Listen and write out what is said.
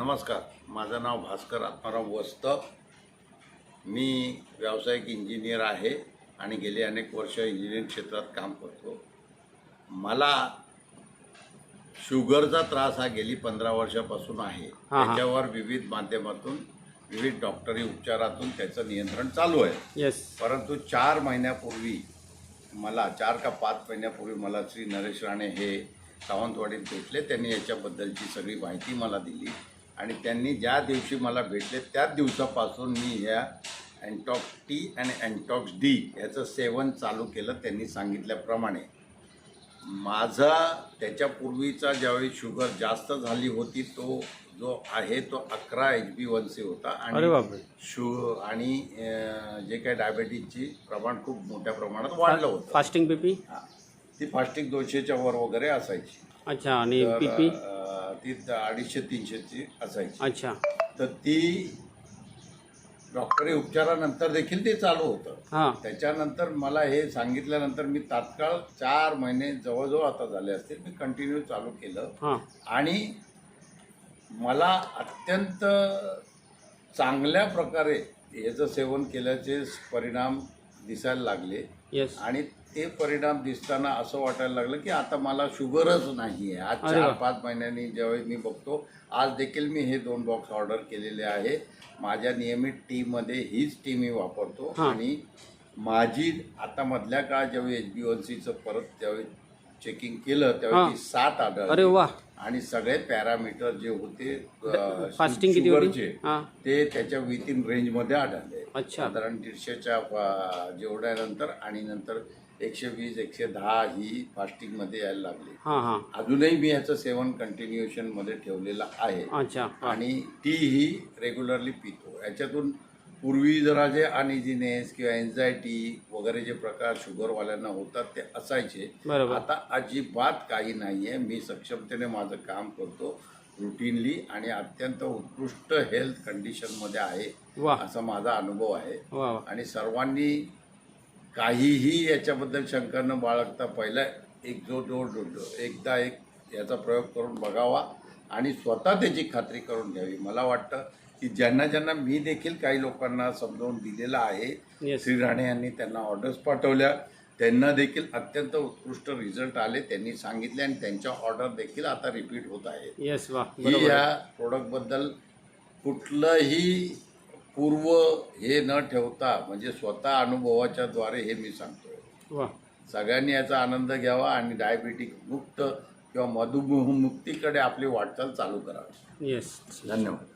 नमस्कार, माझं नाव भास्कर आत्माराम वस्त। मी व्यावसायिक इंजिनियर आहे आणि गेली अनेक वर्ष इंजिनिअरिंग क्षेत्रात काम करतो। मला शुगरचा त्रास हा गेली 15 वर्षापासून आहे। त्याच्यावर विविध माध्यमातून विविध डॉक्टरी उपचारातून त्याचं नियंत्रण चालू आहे। परंतु 4 महिन्यापूर्वी मला 4 का 5 महिन्यापूर्वी मला श्री नरेश राणे हे सावंतवाडीत भेटले। त्यांनी याच्याबद्दलची सगळी माहिती मला दिली आणि त्यांनी ज्या दिवशी मला भेटले त्याच दिवसापासून मी ह्या अँटॉक्स टी आणि अँटॉक्स डी याचं सेवन चालू केलं त्यांनी सांगितल्याप्रमाणे। माझा त्याच्यापूर्वीचा ज्यावेळी शुगर जास्त झाली होती तो जो आहे तो 11 HbA1c होता आणि जे काही डायबिटीजची प्रमाण खूप मोठ्या प्रमाणात वाढलं होतं। फास्टिंग बीपी ती फास्टिंग 200च्या वर वगैरे असायची। अच्छा, आणि बीपी ती 250-300ची असायची। अच्छा, तर ती डॉक्टरी उपचारानंतर देखील ते चालू होतं। त्याच्यानंतर मला हे सांगितल्यानंतर मी तात्काळ 4 महिने जवळजवळ आता झाले असतील मी कंटिन्यू चालू केलं आणि मला अत्यंत चांगल्या प्रकारे याचं सेवन केल्याचे परिणाम दिसायला लागले आणि ते परिणाम दिसताना असं वाटायला लागलं की आता मला शुगरच नाही आहे। आज 4-5 महिन्यांनी ज्यावेळी मी बघतो, आज देखील मी हे 2 बॉक्स ऑर्डर केलेले आहे। माझ्या नियमित टीमध्ये हीच टी मी वापरतो आणि माझी आता मधल्या काळात ज्यावेळी HbA1cचं परत ज्यावेळी चेकिंग केलं त्यावेळी 7 आढळले आणि सगळे पॅरामीटर जे होते शुगरचे ते त्याच्या विथिन रेंजमध्ये आढळले। साधारण 150च्या जेवढ्यानंतर आणि नंतर 120-110 ही फास्टिंगमध्ये यायला लागली। अजूनही मी याचं सेवन कंटिन्युएशनमध्ये ठेवलेलं आहे आणि टी ही रेग्युलरली पितो। याच्यातून पूर्वी जरा जे अनइझीनेस किंवा एन्झायटी वगैरे जे प्रकार शुगरवाल्यांना होतात ते असायचे, आता अजिबात काही नाही आहे। मी सक्षमतेने माझं काम करतो रुटीनली आणि अत्यंत उत्कृष्ट हेल्थ कंडिशनमध्ये आहे असा माझा अनुभव आहे। आणि सर्वांनी काहीही याच्याबद्दल शंका न बाळगता पहिला एकदा याचा प्रयोग करून बघावा आणि स्वतः त्याची खात्री करून घ्यावी। मला वाटतं की ज्यांना मी देखील काही लोकांना समजावून दिलेलं आहे, श्री राणे यांनी त्यांना ऑर्डर्स पाठवल्या, त्यांना देखील अत्यंत उत्कृष्ट रिझल्ट आले। त्यांनी सांगितले आणि त्यांच्या ऑर्डर देखील आता रिपीट होत आहेत। या प्रोडक्टबद्दल कुठलंही पूर्व हे न ठेवता म्हणजे स्वतः अनुभवाच्या द्वारे हे मी सांगतोय। सगळ्यांनी याचा आनंद घ्यावा आणि डायबिटीक मुक्त किंवा मधुमेह मुक्तीकडे आपली वाटचाल चालू करावी। यस, धन्यवाद।